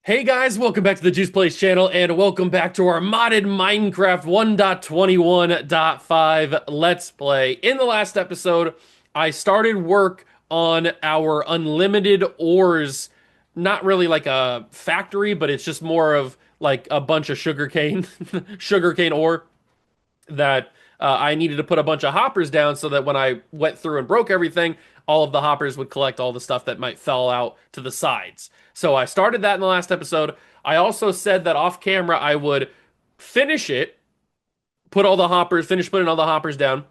Hey guys, welcome back to the Juice Place channel and welcome back to our modded Minecraft 1.21.5 Let's Play. In the last episode, I started work on our unlimited ores, not really like a factory, but it's just more of like a bunch of sugarcane, sugarcane ore that I needed to put a bunch of hoppers down so that when I went through and broke everything, all of the hoppers would collect all the stuff that might fall out to the sides. So I started that in the last episode. I also said that off camera I would finish it, finish putting all the hoppers down,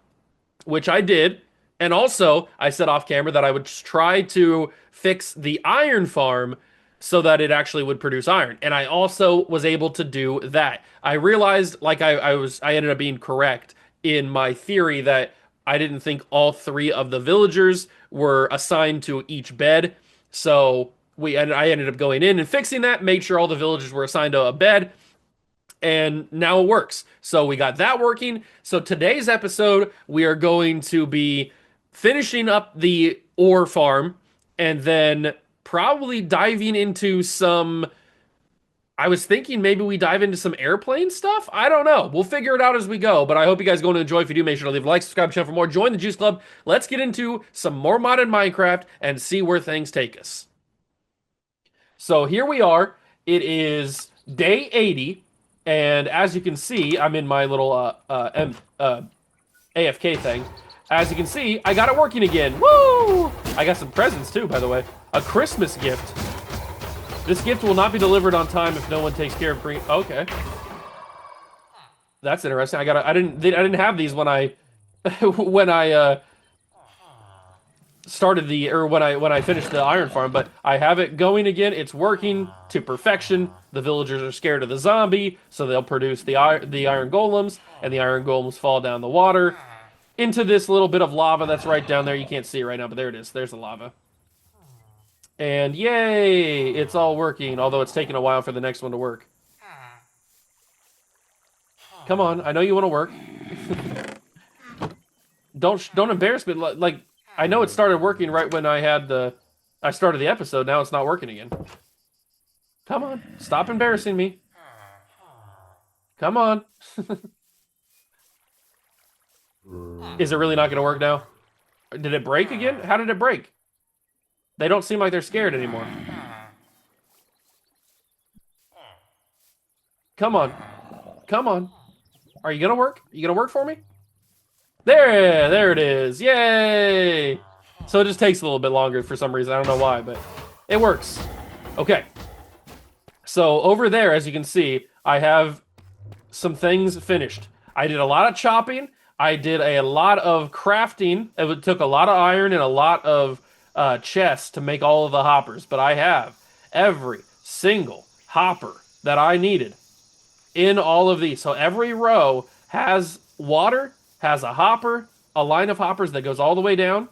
which I did. And also, I said off camera that I would try to fix the iron farm so that it actually would produce iron. And I also was able to do that. I realized, like I ended up being correct in my theory that I didn't think all three of the villagers were assigned to each bed. So I ended up going in and fixing that, made sure all the villagers were assigned to a bed, and now it works. So we got that working. So today's episode, we are going to be finishing up the ore farm and then probably diving into some. I was thinking maybe we dive into some airplane stuff. I don't know. We'll figure it out as we go. But I hope you guys are going to enjoy. If you do, make sure to leave a like, subscribe, channel for more. Join the Juice Club. Let's get into some more modded Minecraft and see where things take us. So here we are. It is day 80. And as you can see, I'm in my little AFK thing. As you can see, I got it working again. Woo! I got some presents too, by the way. A Christmas gift. This gift will not be delivered on time if no one takes care of bringing. Okay, that's interesting. I didn't have these when I when I started the or when I finished the iron farm, but I have it going again. It's working to perfection. The villagers are scared of the zombie, so they'll produce the iron golems, and the iron golems fall down the water into this little bit of lava that's right down there. You can't see it right now, but there it is. There's the lava. And yay, it's all working, although it's taking a while for the next one to work. Come on, I know you want to work. Don't embarrass me. Like I know it started working right when I started the episode. Now it's not working again. Come on, stop embarrassing me. Come on. Is it really not going to work now? Did it break again? How did it break? They don't seem like they're scared anymore. Come on. Come on. Are you gonna work? You gonna work for me? There it is. Yay! So it just takes a little bit longer for some reason. I don't know why, but it works. Okay. So over there, as you can see, I have some things finished. I did a lot of chopping. I did a lot of crafting. It took a lot of iron and a lot of chests to make all of the hoppers, but I have every single hopper that I needed in all of these. So every row has water, has a hopper, a line of hoppers that goes all the way down.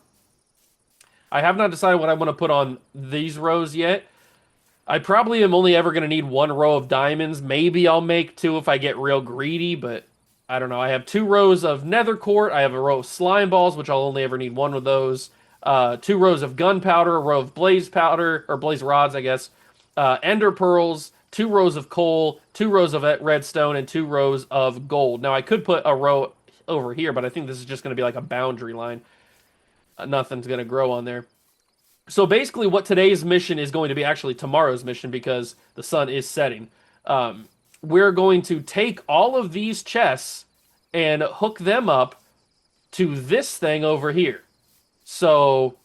I have not decided what I want to put on these rows yet. I probably am only ever going to need one row of diamonds. Maybe I'll make two if I get real greedy, but I don't know. I have 2 rows of nether quart. I have a row of slime balls, which I'll only ever need one of those. 2 rows of gunpowder, a row of blaze powder, or blaze rods, I guess. Ender pearls, 2 rows of coal, 2 rows of redstone, and 2 rows of gold. Now, I could put a row over here, but I think this is just going to be like a boundary line. Nothing's going to grow on there. So basically what today's mission is going to be, actually tomorrow's mission, because the sun is setting. We're going to take all of these chests and hook them up to this thing over here. So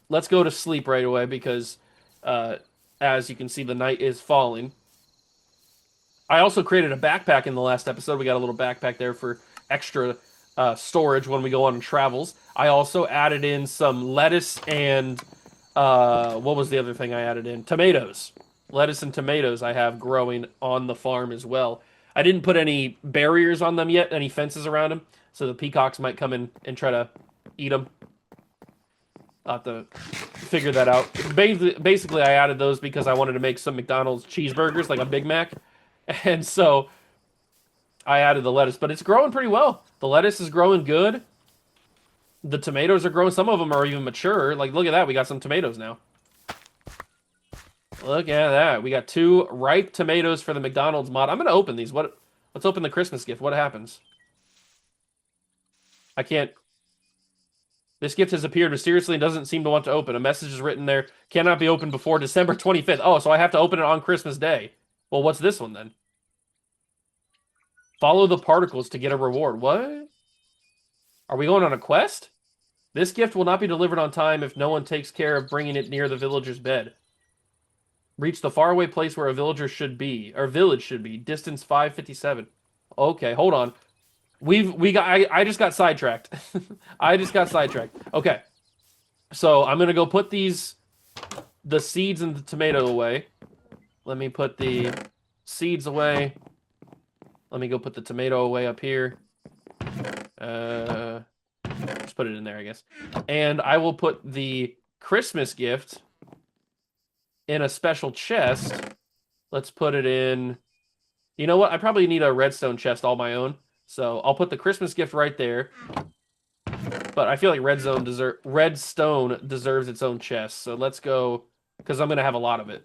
let's go to sleep right away because as you can see, the night is falling. I also created a backpack in the last episode. We got a little backpack there for extra storage when we go on travels. I also added in some lettuce and what was the other thing I added in? Tomatoes. Lettuce and tomatoes I have growing on the farm as well. I didn't put any barriers on them yet, any fences around them, so the peacocks might come in and try to eat them. I'll have to figure that out. Basically, I added those because I wanted to make some McDonald's cheeseburgers, like a Big Mac. And so I added the lettuce, but it's growing pretty well. The lettuce is growing good. The tomatoes are growing. Some of them are even mature. Like, look at that. We got some tomatoes now. Look at that. We got 2 ripe tomatoes for the McDonald's mod. I'm gonna open these. What? Let's open the Christmas gift. What happens? I can't. This gift has appeared mysteriously and doesn't seem to want to open. A message is written there. Cannot be opened before December 25th. Oh, so I have to open it on Christmas Day. Well, what's this one then? Follow the particles to get a reward. What? Are we going on a quest? This gift will not be delivered on time if no one takes care of bringing it near the villager's bed. Reach the faraway place where a villager should be, or village should be. Distance 557. Okay, hold on. I just got sidetracked. I just got sidetracked. Okay. So I'm gonna go put the seeds and the tomato away. Let me put the seeds away. Let me go put the tomato away up here. Just put it in there, I guess. And I will put the Christmas gift in a special chest. Let's put it in. You know what? I probably need a redstone chest all my own. So I'll put the Christmas gift right there. But I feel like redstone deserves its own chest. So let's go, because I'm going to have a lot of it.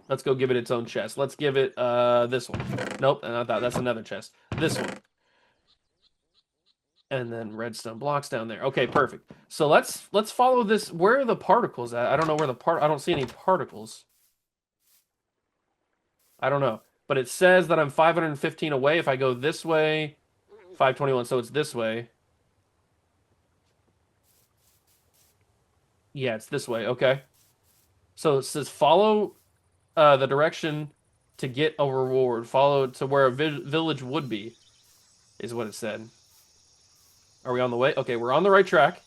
Let's go give it its own chest. Let's give it this one. Nope, not that. That's another chest. This one. And then redstone blocks down there. Okay, perfect. So let's follow this. Where are the particles at? I don't know where I don't see any particles. I don't know. But it says that I'm 515 away. If I go this way, 521, so it's this way. Yeah, it's this way. Okay. So it says follow the direction to get a reward. Follow to where a village would be, is what it said. Are we on the way? Okay, we're on the right track.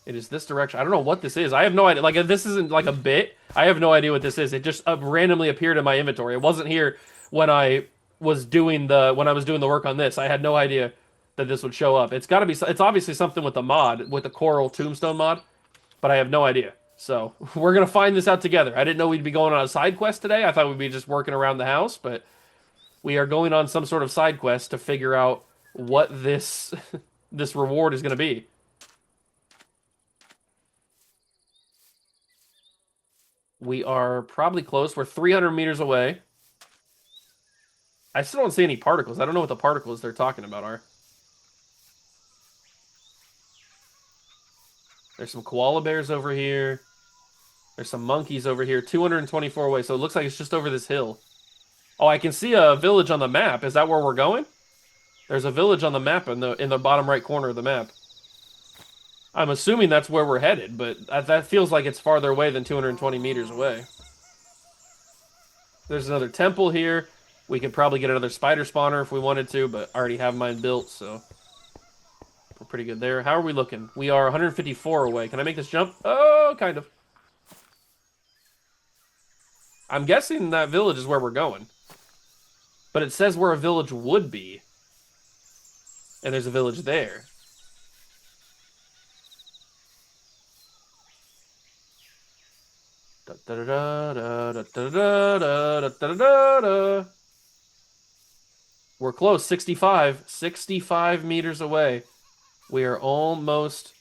It is this direction. I don't know what this is. I have no idea. Like, this isn't like a bit. I have no idea what this is. It just randomly appeared in my inventory. It wasn't here when I was doing the work on this. I had no idea that this would show up. It's got to be. It's obviously something with the mod, with the Coral Tombstone mod, but I have no idea. So we're gonna find this out together. I didn't know we'd be going on a side quest today. I thought we'd be just working around the house, but we are going on some sort of side quest to figure out what this this reward is gonna be. We are probably close. We're 300 meters away. I still don't see any particles. I don't know what the particles they're talking about are. There's some koala bears over here. There's some monkeys over here. 224 away, so it looks like it's just over this hill. Oh, I can see a village on the map. Is that where we're going? There's a village on the map in the bottom right corner of the map. I'm assuming that's where we're headed, but that feels like it's farther away than 220 meters away. There's another temple here. We could probably get another spider spawner if we wanted to, but I already have mine built, so we're pretty good there. How are we looking? We are 154 away. Can I make this jump? Oh, kind of. I'm guessing that village is where we're going. But it says where a village would be. And there's a village there. We're close. 65. 65 meters away. We are almost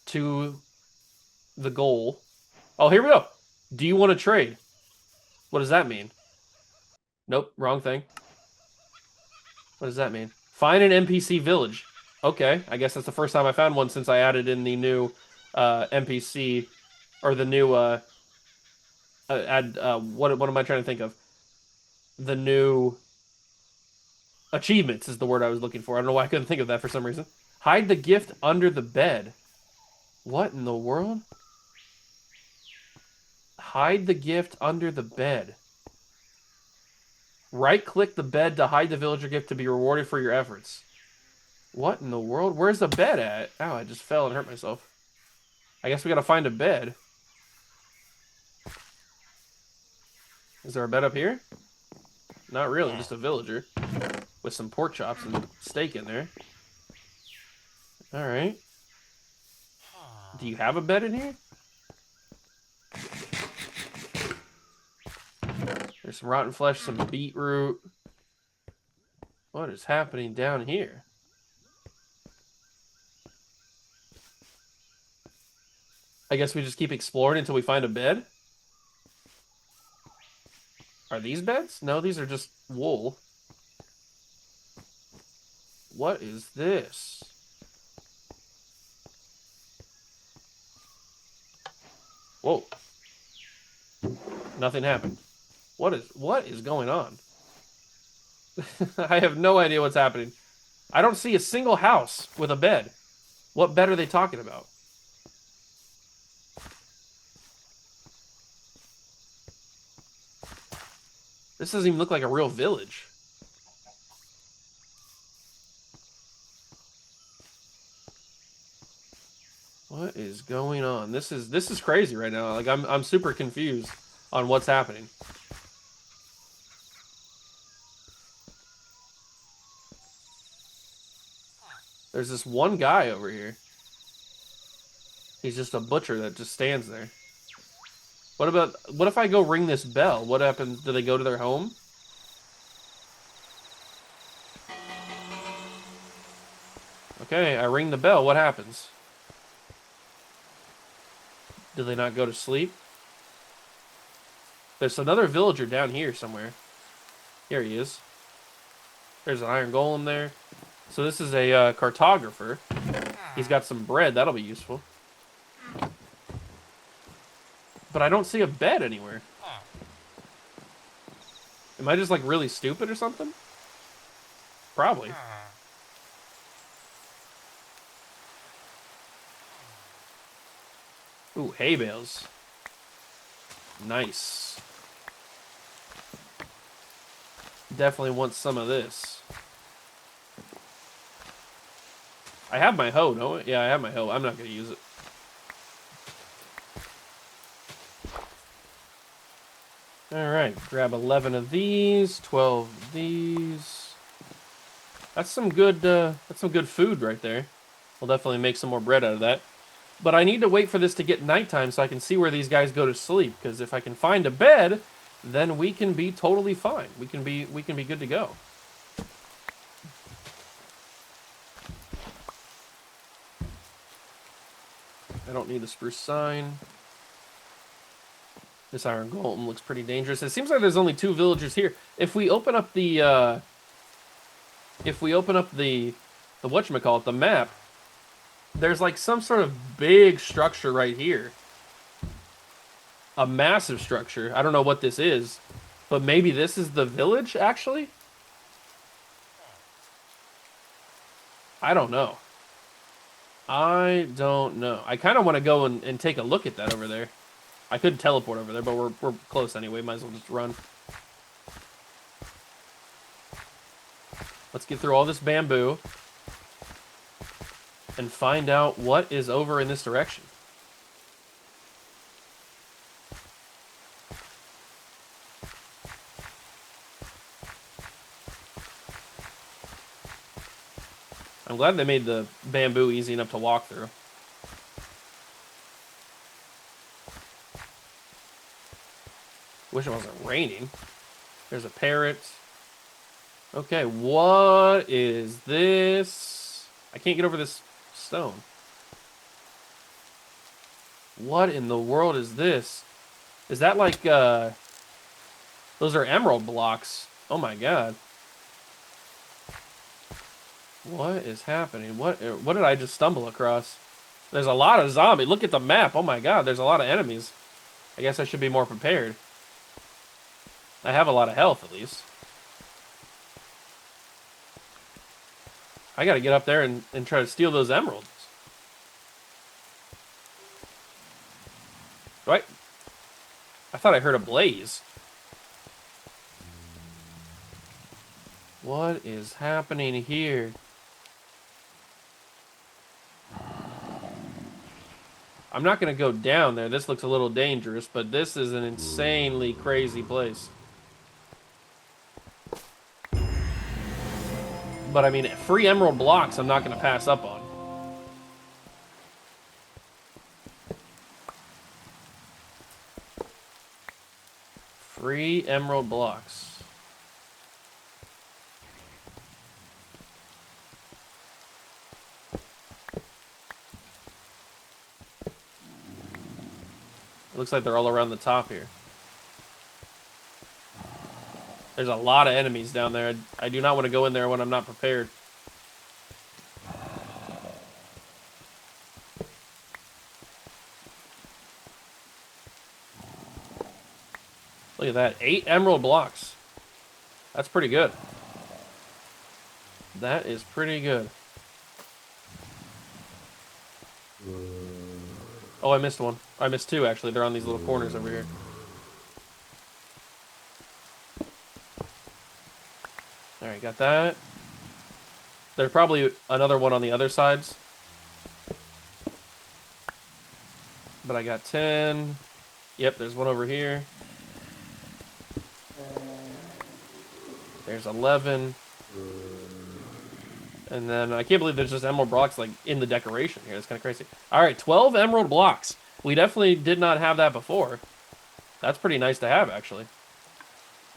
to the goal. Oh, here we go. Do you want to trade? What does that mean? Nope, wrong thing. What does that mean? Find an NPC village. Okay, I guess that's the first time I found one since I added in the new NPC, or the new what am I trying to think of? The new achievements is the word I was looking for. I don't know why I couldn't think of that for some reason. Hide the gift under the bed. What in the world? Hide the gift under the bed. Right-click the bed to hide the villager gift to be rewarded for your efforts. What in the world? Where's the bed at? Ow, I just fell and hurt myself. I guess we gotta find a bed. Is there a bed up here? Not really, just a villager. With some pork chops and steak in there. Alright. Do you have a bed in here? There's some rotten flesh, some beetroot. What is happening down here? I guess we just keep exploring until we find a bed? Are these beds? No, these are just wool. What is this? Whoa. Nothing happened. What is going on? I have no idea what's happening. I don't see a single house with a bed. What bed are they talking about? This doesn't even look like a real village. What is going on? This is crazy right now. Like I'm super confused on what's happening. There's this one guy over here. He's just a butcher that just stands there. What if I go ring this bell? What happens? Do they go to their home? Okay, I ring the bell. What happens? Do they not go to sleep? There's another villager down here somewhere. Here he is. There's an iron golem there. So this is a cartographer. He's got some bread. That'll be useful. But I don't see a bed anywhere. Am I just like really stupid or something? Probably. Ooh, hay bales. Nice. Definitely want some of this. I have my hoe, no? Yeah, I have my hoe. I'm not going to use it. Alright, grab 11 of these, 12 of these. That's some good food right there. We'll definitely make some more bread out of that. But I need to wait for this to get nighttime so I can see where these guys go to sleep. Because if I can find a bed, then we can be totally fine. We can be good to go. I don't need the spruce sign. This iron golem looks pretty dangerous. It seems like there's only 2 villagers here. If we open up the whatchamacallit, the map, there's like some sort of big structure right here. A massive structure. I don't know what this is, but maybe this is the village, actually? I don't know. I don't know. I kind of want to go and take a look at that over there. I could teleport over there, but we're close anyway. Might as well just run. Let's get through all this bamboo and find out what is over in this direction. I'm glad they made the bamboo easy enough to walk through. Wish it wasn't raining. There's a parrot. Okay, what is this? I can't get over this stone. What in the world is this? Is that like, those are emerald blocks. Oh my god. What is happening? What did I just stumble across? There's a lot of zombies. Look at the map. Oh my god, there's a lot of enemies. I guess I should be more prepared. I have a lot of health, at least. I gotta get up there and try to steal those emeralds. Right? I thought I heard a blaze. What is happening here? I'm not going to go down there. This looks a little dangerous, but this is an insanely crazy place. But I mean, free emerald blocks I'm not going to pass up on. Free emerald blocks. It looks like they're all around the top here. There's a lot of enemies down there. I do not want to go in there when I'm not prepared. Look at that. 8 emerald blocks. That's pretty good. That is pretty good. Oh, I missed one. I missed 2, actually. They're on these little corners over here. Alright, got that. There's probably another one on the other sides. But I got 10. Yep, there's one over here. There's 11. And then I can't believe there's just emerald blocks like in the decoration here. That's kind of crazy. All right, 12 emerald blocks. We definitely did not have that before. That's pretty nice to have, actually.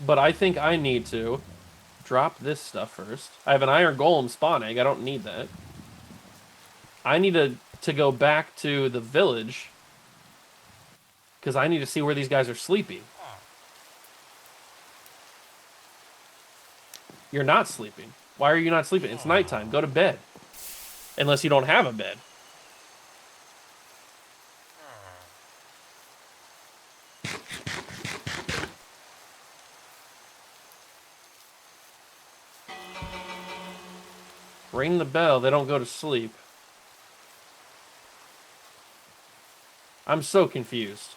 But I think I need to drop this stuff first. I have an iron golem spawn egg. I don't need that. I need to go back to the village because I need to see where these guys are sleeping. You're not sleeping. Why are you not sleeping? It's nighttime. Go to bed. Unless you don't have a bed. Ring the bell. They don't go to sleep. I'm so confused.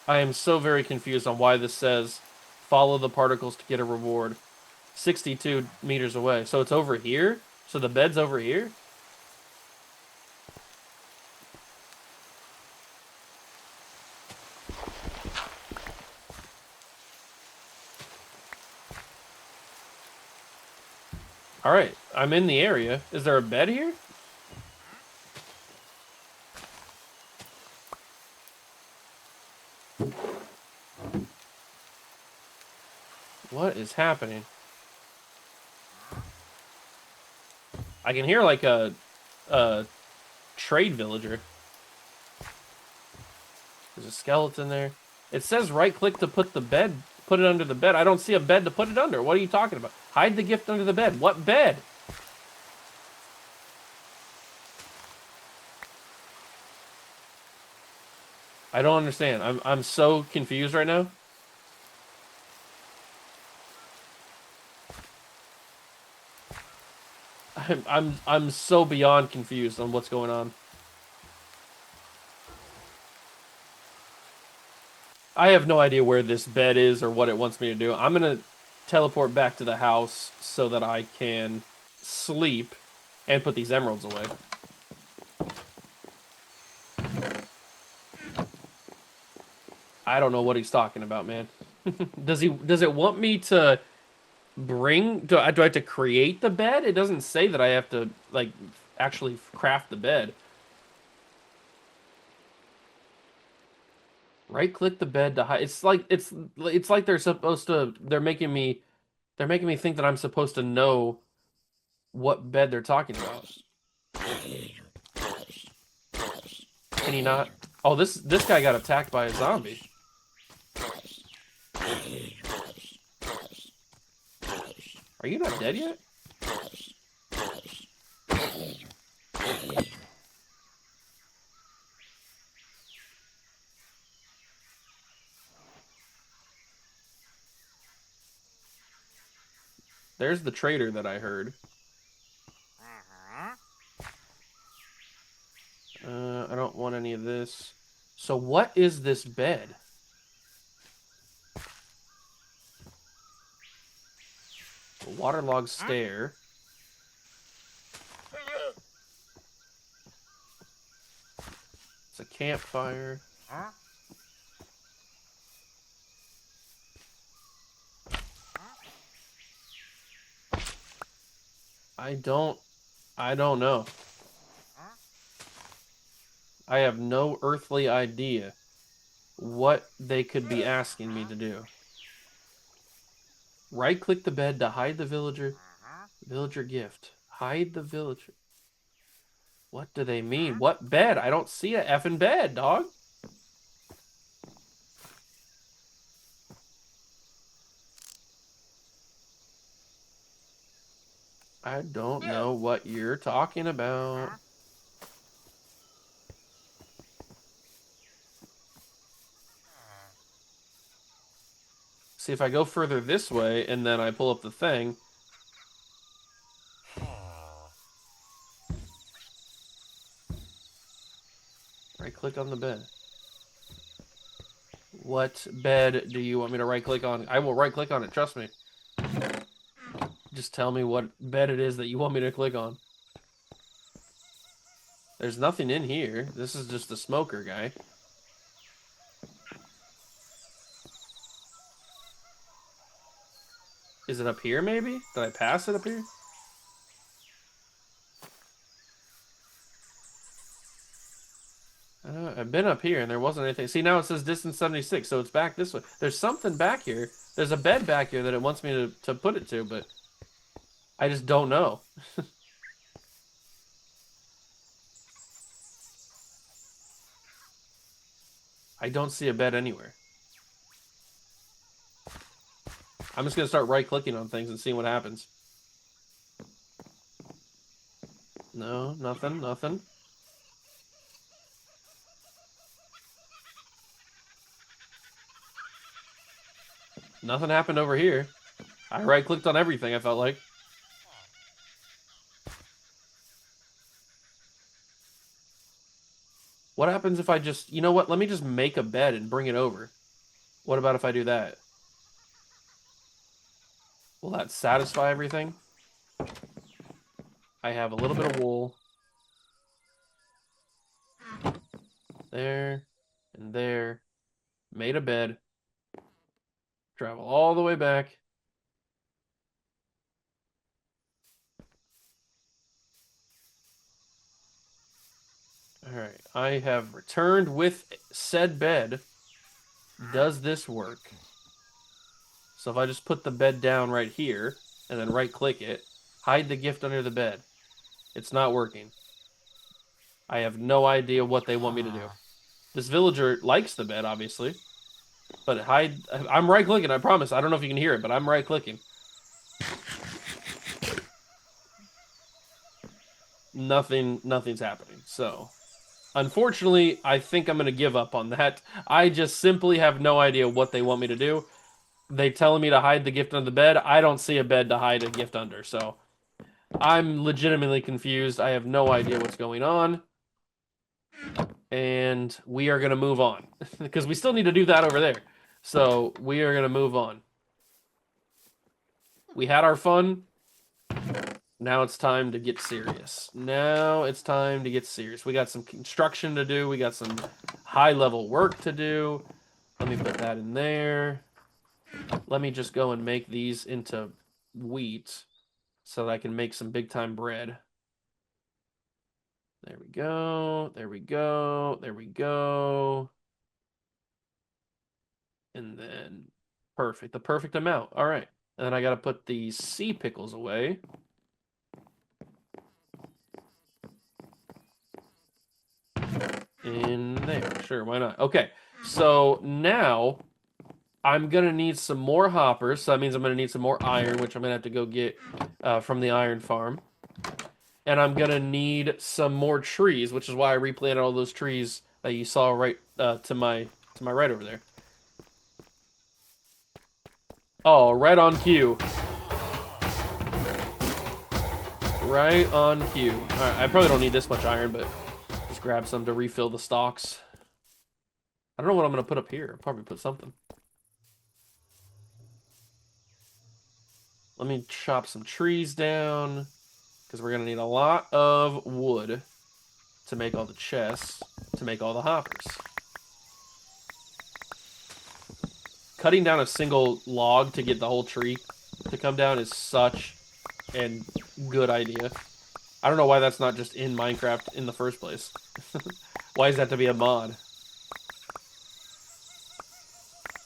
I am so very confused on why this says follow the particles to get a reward. 62 meters away. So it's over here? So the bed's over here? Alright, I'm in the area. Is there a bed here? What is happening? I can hear like a trade villager. There's a skeleton there. It says right click to put it under the bed. I don't see a bed to put it under. What are you talking about? Hide the gift under the bed. What bed? I don't understand. I'm so confused right now. I'm so beyond confused on what's going on. I have no idea where this bed is or what it wants me to do. I'm gonna teleport back to the house so that I can sleep and put these emeralds away. I don't know what he's talking about, man. Does it want me to do I have to create the bed? It doesn't say that I have to like actually craft the bed. Right click the bed to hide. It's like they're making me think that I'm supposed to know what bed they're talking about. Can you not? Oh, this guy got attacked by a zombie. Are you not dead yet? There's the trader that I heard. I don't want any of this. So what is this bed? A waterlogged stair. It's a campfire. I don't know. I have no earthly idea what they could be asking me to do. Right-click the bed to hide the villager gift. Hide the villager. What do they mean? What bed? I don't see a effing bed, dog. I don't know what you're talking about. See, if I go further this way and then I pull up the thing. Right click on the bed. What bed do you want me to right click on? I will right click on it, trust me. Just tell me what bed it is that you want me to click on. There's nothing in here. This is just the smoker guy. Is it up here, maybe? Did I pass it up here? I've been up here and there wasn't anything. See, now it says distance 76, so it's back this way. There's something back here. There's a bed back here that it wants me to put it to, but I just don't know. I don't see a bed anywhere. I'm just going to start right-clicking on things and seeing what happens. No, nothing, nothing. Nothing happened over here. I right-clicked on everything, I felt like. What happens if I just... You know what? Let me just make a bed and bring it over. What about if I do that? Will that satisfy everything? I have a little bit of wool. There. And there. Made a bed. Travel all the way back. Alright. I have returned with said bed. Does this work? So if I just put the bed down right here, and then right-click it, hide the gift under the bed. It's not working. I have no idea what they want me to do. This villager likes the bed, obviously. But hide... I'm right-clicking, I promise. I don't know if you can hear it, but I'm right-clicking. Nothing's happening. So, unfortunately, I think I'm going to give up on that. I just simply have no idea what they want me to do. They telling me to hide the gift under the bed. I don't see a bed to hide a gift under, so I'm legitimately confused. I have no idea what's going on. And we are going to move on because we still need to do that over there. So we are going to move on. We had our fun. Now it's time to get serious. Now it's time to get serious. We got some construction to do. We got some high-level work to do. Let me put that in there. Let me just go and make these into wheat so that I can make some big-time bread. There we go. There we go. There we go. And then perfect. The perfect amount. All right. And then I got to put the sea pickles away. In there. Sure, why not? Okay. So now I'm going to need some more hoppers. So that means I'm going to need some more iron, which I'm going to have to go get from the iron farm. And I'm going to need some more trees, which is why I replanted all those trees that you saw right to my right over there. Oh, right on cue. Right on cue. All right, I probably don't need this much iron, but just grab some to refill the stocks. I don't know what I'm going to put up here. I'll probably put something. Let me chop some trees down, because we're going to need a lot of wood to make all the chests, to make all the hoppers. Cutting down a single log to get the whole tree to come down is such a good idea. I don't know why that's not just in Minecraft in the first place. Why does that have to be a mod?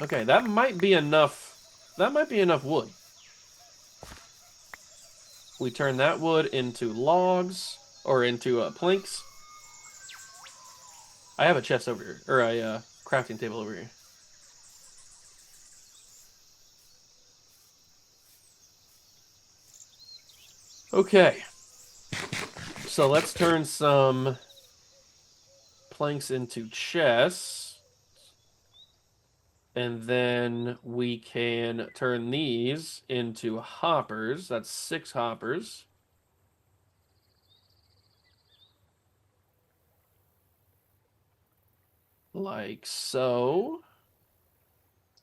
Okay, that might be enough. That might be enough wood. We turn that wood into logs. or into planks. I have a chest over here, or a crafting table over here. Okay, so let's turn some planks into chests, and then we can turn these into hoppers. That's 6 hoppers. Like so.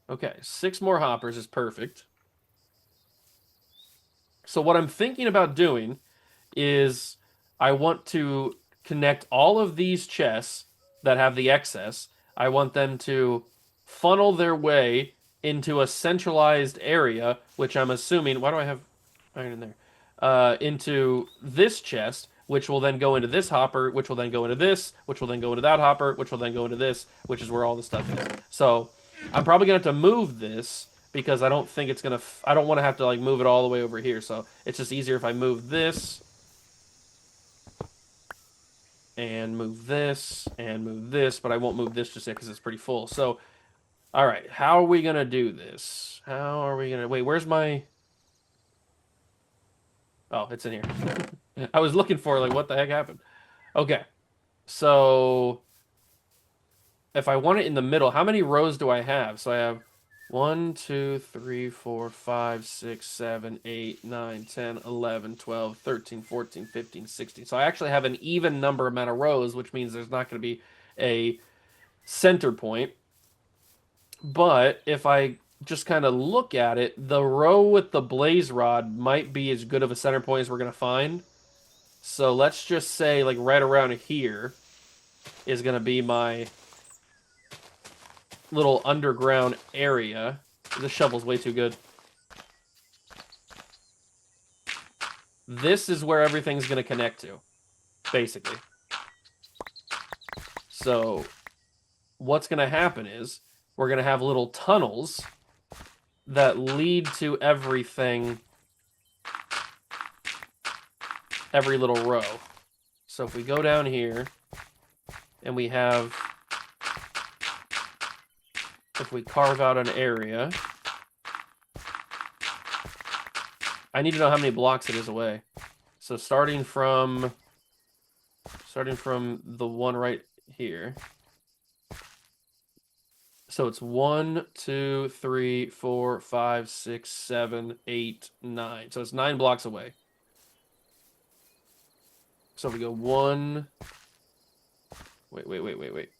Okay, 6 more hoppers is perfect. So what I'm thinking about doing is I want to connect all of these chests that have the excess. I want them to funnel their way into a centralized area, which I'm assuming. Why do I have iron in there? Into this chest, which will then go into this hopper, which will then go into this, which will then go into that hopper, which will then go into this, which is where all the stuff is. So I'm probably gonna have to move this because I don't think it's gonna. I don't want to have to like move it all the way over here. So it's just easier if I move this and move this and move this, but I won't move this just yet because it's pretty full. So, all right, how are we gonna do this? How are we gonna wait? Where's my? Oh, it's in here. I was looking for like what the heck happened. Okay, so if I want it in the middle, how many rows do I have? So I have 1, 2, 3, 4, 5, 6, 7, 8, 9, 10, 11, 12, 13, 14, 15, 16. So I actually have an even number amount of rows, which means there's not going to be a center point. But if I just kind of look at it, the row with the blaze rod might be as good of a center point as we're going to find. So let's just say like right around here is going to be my little underground area. This shovel's way too good. This is where everything's going to connect to, basically. So what's going to happen is we're going to have little tunnels that lead to everything, every little row. So if we go down here and we have, if we carve out an area, I need to know how many blocks it is away. So starting from the one right here. So it's 1, 2, 3, 4, 5, 6, 7, 8, 9. So it's 9 blocks away. So if we go 1. Wait.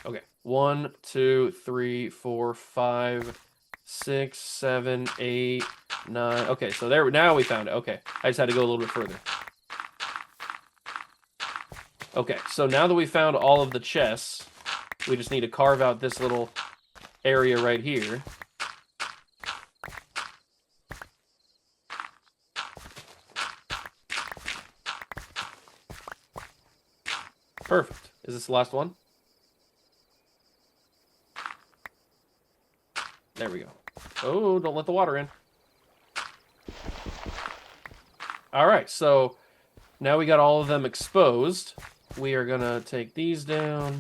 Okay. 1, 2, 3, 4, 5, 6, 7, 8, 9. Okay, so there now we found it. Okay. I just had to go a little bit further. Okay, so now that we found all of the chests, we just need to carve out this little area right here. Perfect. Is this the last one? There we go. Oh, don't let the water in. All right, so now we got all of them exposed. We are going to take these down.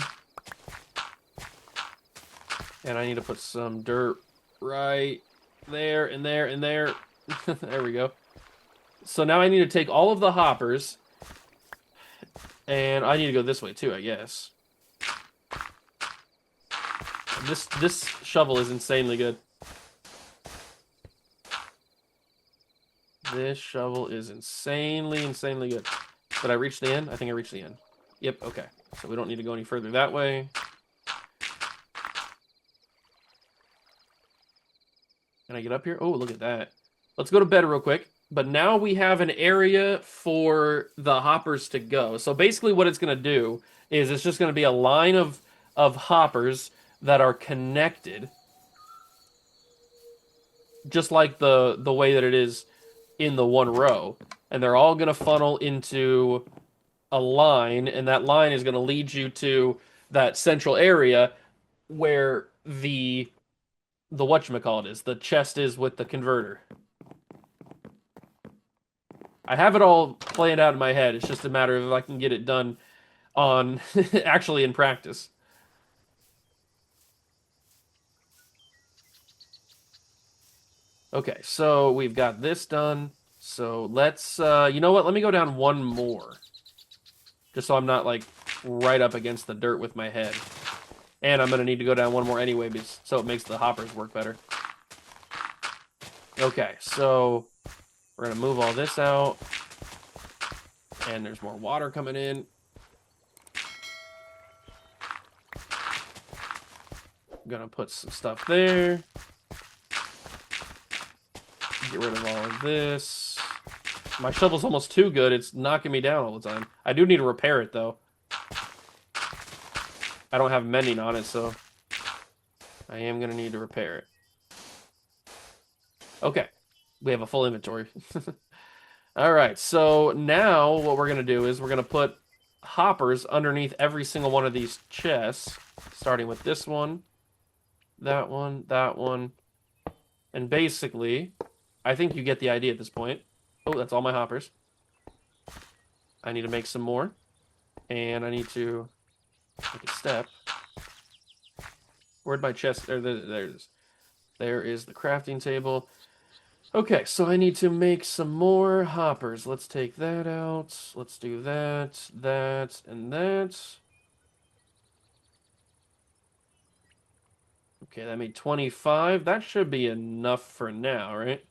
And I need to put some dirt right there and there and there. There we go. So now I need to take all of the hoppers. And I need to go this way too, I guess. This shovel is insanely good. This shovel is insanely good. Did I reach the end? I think I reached the end. Yep, okay. So we don't need to go any further that way. Can I get up here? Oh, look at that. Let's go to bed real quick. But now we have an area for the hoppers to go. So basically what it's going to do is it's just going to be a line of hoppers that are connected. Just like the way that it is in the one row. And they're all going to funnel into a line. And that line is going to lead you to that central area where the whatchamacallit is. The chest is with the converter. I have it all planned out in my head. It's just a matter of if I can get it done on actually in practice. Okay, so we've got this done. So let's, you know what? Let me go down one more. Just so I'm not, like, right up against the dirt with my head. And I'm going to need to go down one more anyway, so it makes the hoppers work better. Okay, so we're going to move all this out. And there's more water coming in. I'm going to put some stuff there. Get rid of all of this. My shovel's almost too good. It's knocking me down all the time. I do need to repair it, though. I don't have mending on it, so I am going to need to repair it. Okay. We have a full inventory. All right. So now what we're going to do is we're going to put hoppers underneath every single one of these chests, starting with this one, that one, that one. And basically, I think you get the idea at this point. Oh, that's all my hoppers. I need to make some more. And I need to make a step. Where'd my chest? There it is. There is the crafting table. Okay, so I need to make some more hoppers. Let's take that out. Let's do that, that, and that. Okay, that made 25. That should be enough for now, right?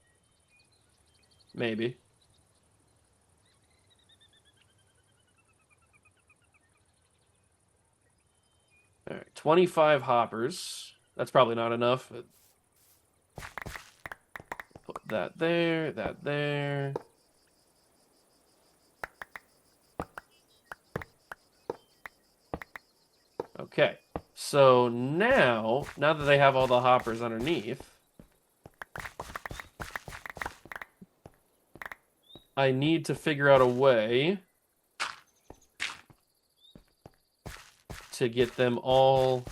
Maybe. All right, 25 hoppers. That's probably not enough. But put that there, that there. Okay, so now that they have all the hoppers underneath, I need to figure out a way to get them all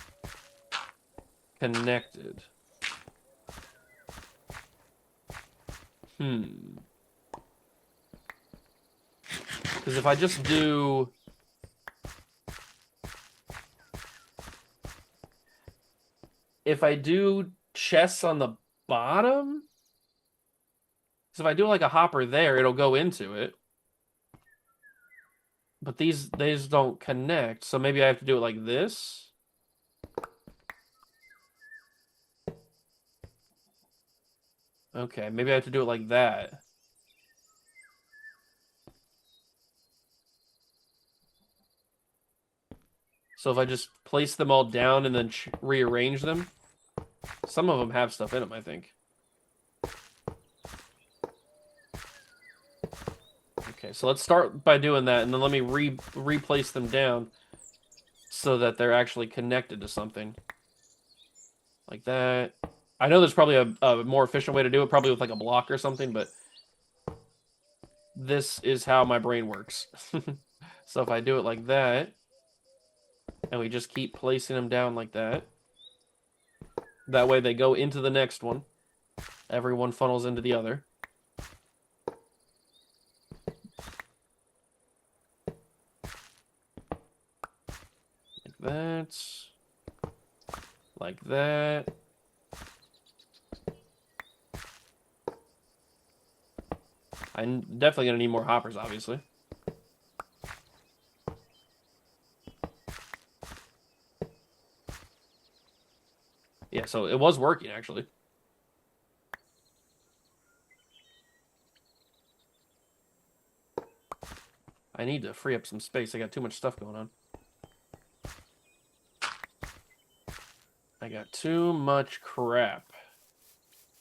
connected. Because if I just do... If I do chests on the bottom... So if I do like a hopper there, it'll go into it. But these don't connect, so maybe I have to do it like this. Okay, maybe I have to do it like that. So if I just place them all down and then rearrange them, some of them have stuff in them, I think. Okay, so let's start by doing that, and then let me replace them down so that they're actually connected to something. Like that. I know there's probably a more efficient way to do it, probably with like a block or something, but this is how my brain works. So if I do it like that, and we just keep placing them down like that, that way they go into the next one. Everyone funnels into the other. Like that. Like that. I'm definitely going to need more hoppers, obviously. Yeah, so it was working, actually. I need to free up some space. I got too much stuff going on. I got too much crap.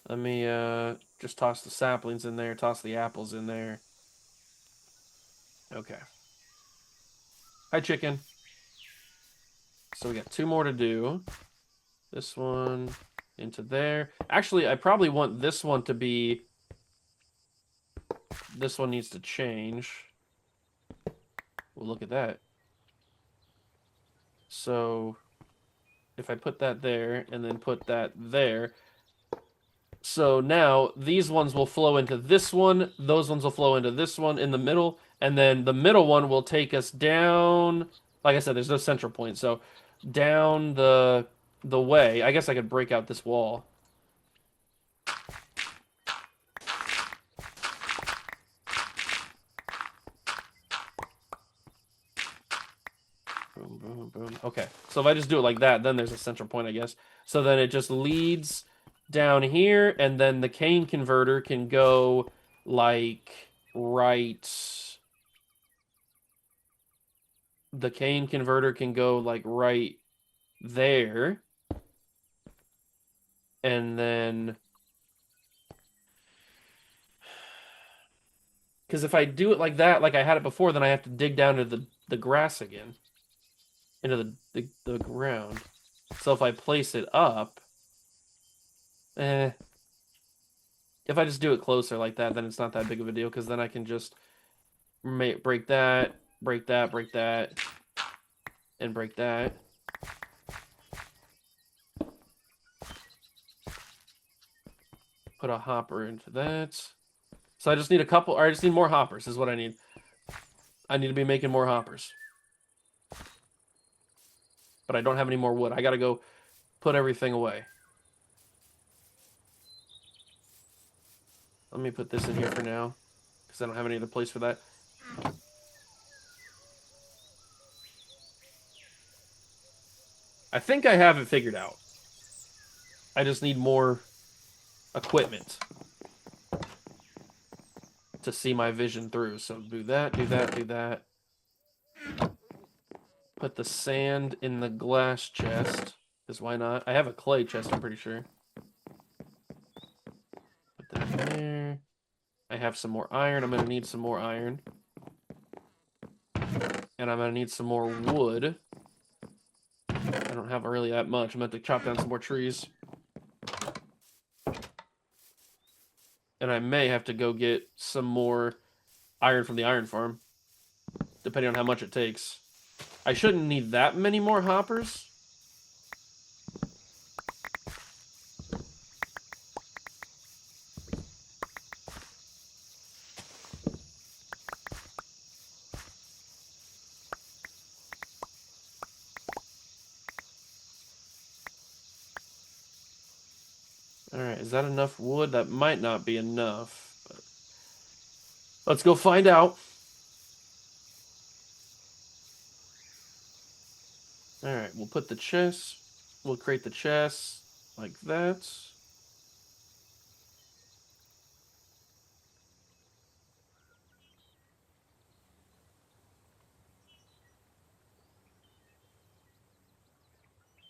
Let me just toss the saplings in there, toss the apples in there. Okay. Hi, chicken. So we got two more to do. This one into there. Actually, I probably want this one to be... This one needs to change. Well, look at that. So if I put that there and then put that there... So now these ones will flow into this one, those ones will flow into this one in the middle, and then the middle one will take us down. Like I said, there's no central point, so down the way. I guess I could break out this wall. Boom, boom, boom. Okay, so if I just do it like that, then there's a central point, I guess. So then it just leads down here, and then the cane converter can go like right. The cane converter can go like right there. And then, because if I do it like that, like I had it before, then I have to dig down to the grass again, into the ground. So if I place it up, if I just do it closer like that, then it's not that big of a deal, because then I can just break that, break that, break that, and break that. Put a hopper into that. So I just need a couple, or I just need more hoppers is what I need. I need to be making more hoppers. But I don't have any more wood. I gotta go put everything away. Let me put this in here for now, because I don't have any other place for that. I think I have it figured out. I just need more equipment to see my vision through. So do that, do that, do that. Put the sand in the glass chest, because why not? I have a clay chest, I'm pretty sure. Put that in there. I have some more iron. I'm going to need some more iron. And I'm going to need some more wood. I don't have really that much. I'm going to have to chop down some more trees. And I may have to go get some more iron from the iron farm, depending on how much it takes. I shouldn't need that many more hoppers. Alright, is that enough wood? That might not be enough. But let's go find out. Alright, we'll put the chest. We'll create the chest like that.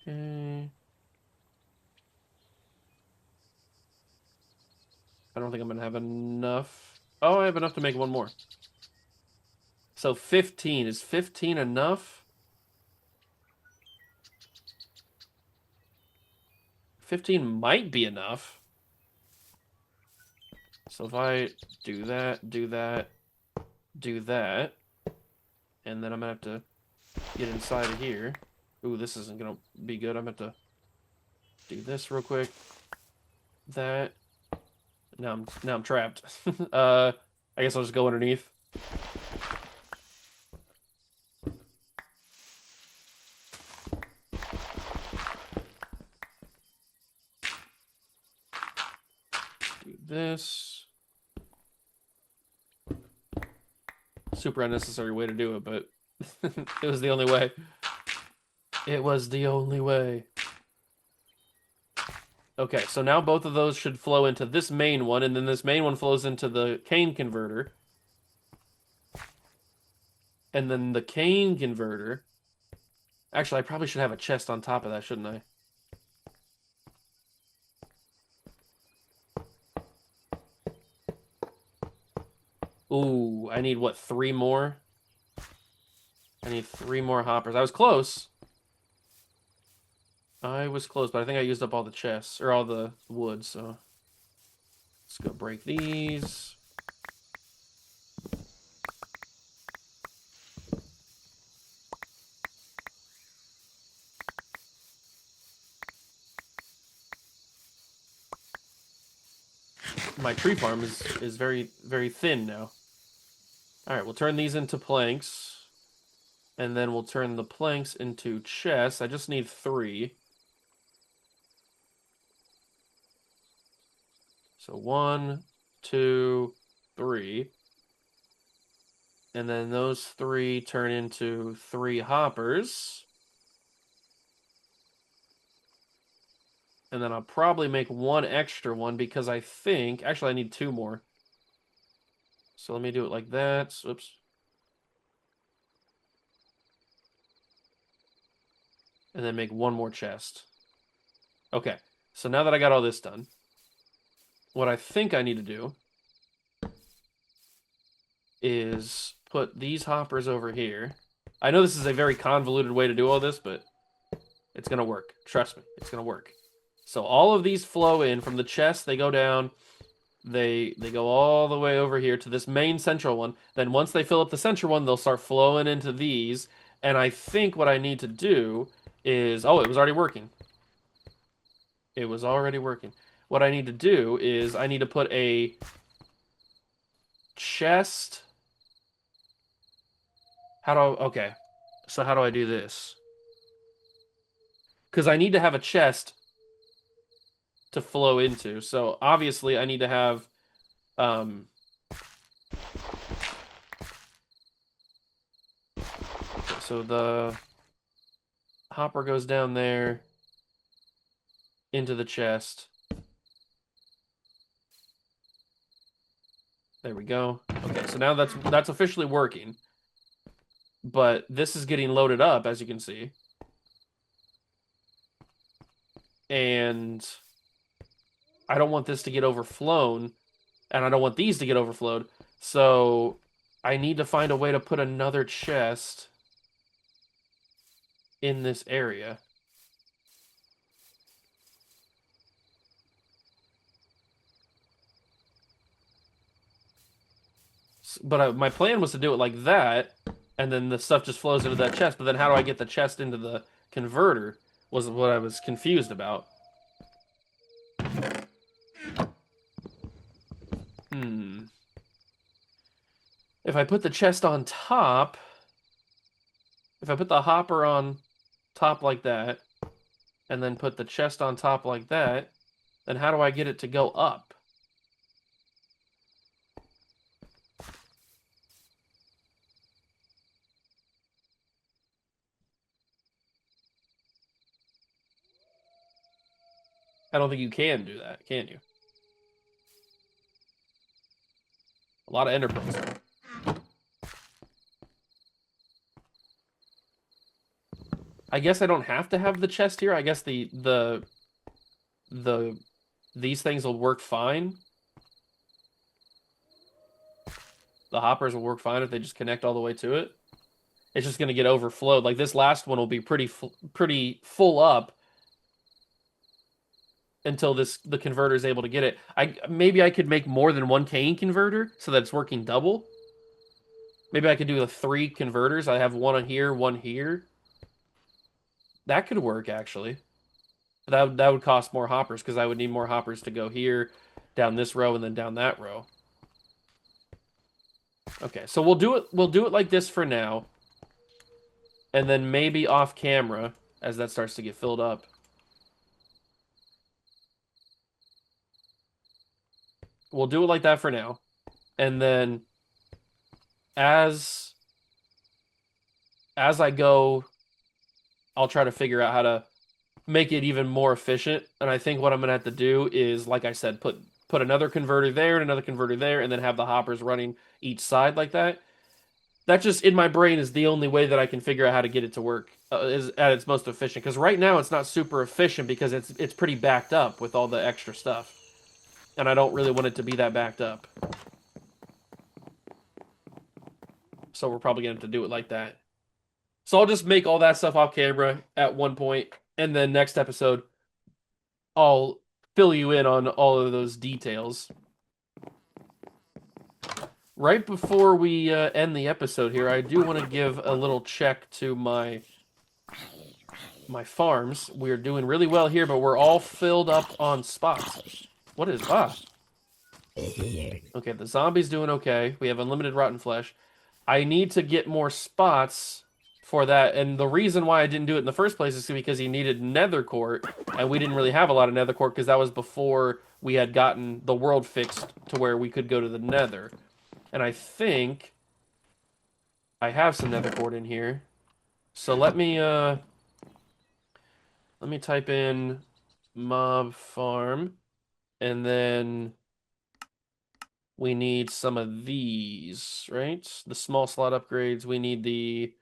Okay. I don't think I'm going to have enough. Oh, I have enough to make one more. So 15. Is 15 enough? 15 might be enough. So if I do that, do that, do that, and then I'm going to have to get inside of here. Ooh, this isn't going to be good. I'm going to have to do this real quick. That. Now I'm trapped. I guess I'll just go underneath. Do this. Super unnecessary way to do it, but it was the only way. It was the only way. Okay, so now both of those should flow into this main one, and then this main one flows into the cane converter. And then the cane converter... Actually, I probably should have a chest on top of that, shouldn't I? Ooh, I need, what, 3 more? I need 3 more hoppers. I was close. I was close, but I think I used up all the chests, or all the wood, so... Let's go break these. my tree farm is very, very thin now. All right, we'll turn these into planks. And then we'll turn the planks into chests. I just need 3. So 1, 2, 3. And then those 3 turn into 3 hoppers. And then I'll probably make 1 extra one because I think... Actually, I need 2 more. So let me do it like that. Oops. And then make 1 more chest. Okay. So now that I got all this done, what I think I need to do is put these hoppers over here. I know this is a very convoluted way to do all this, but it's going to work. Trust me, it's going to work. So all of these flow in from the chest. They go down. They go all the way over here to this main central one. Then once they fill up the central one, they'll start flowing into these. And I think what I need to do is... Oh, it was already working. It was already working. What I need to do is I need to put a chest... How do I... Okay. So how do I do this? Because I need to have a chest to flow into. So obviously I need to have... So the hopper goes down there into the chest. There we go. Okay, so now that's officially working. But this is getting loaded up, as you can see. And I don't want this to get overflown, and I don't want these to get overflowed. So I need to find a way to put another chest in this area. But my plan was to do it like that, and then the stuff just flows into that chest. But then how do I get the chest into the converter was what I was confused about. If I put the chest on top, if I put the hopper on top like that, and then put the chest on top like that, then how do I get it to go up? I don't think you can do that, can you? A lot of ender pearls. I guess I don't have to have the chest here. I guess these things will work fine. The hoppers will work fine if they just connect all the way to it. It's just going to get overflowed. Like this last one will be pretty full up until the converter is able to get it. Maybe I could make more than one cane converter so that it's working double. Maybe I could do the 3 converters. I have one here, one here. That could work, actually. That would cost more hoppers because I would need more hoppers to go here, down this row, and then down that row. Okay, so we'll do it like this for now. And then maybe off camera, as that starts to get filled up. We'll do it like that for now. And then as I go, I'll try to figure out how to make it even more efficient. And I think what I'm going to have to do is, like I said, put another converter there and another converter there, and then have the hoppers running each side like that. That just, in my brain, is the only way that I can figure out how to get it to work is at its most efficient. Because right now it's not super efficient because it's pretty backed up with all the extra stuff. And I don't really want it to be that backed up. So we're probably going to have to do it like that. So I'll just make all that stuff off camera at one point, and then next episode, I'll fill you in on all of those details. Right before we end the episode here, I do want to give a little check to my farms. We're doing really well here, but we're all filled up on spots. What is... Okay, the zombie's doing okay. We have unlimited rotten flesh. I need to get more spots for that, and the reason why I didn't do it in the first place is because he needed nether quart, and we didn't really have a lot of nether quart because that was before we had gotten the world fixed to where we could go to the nether. And I think I have some nether quart in here. So let me type in mob farm, and then we need some of these, right? The small slot upgrades. We need the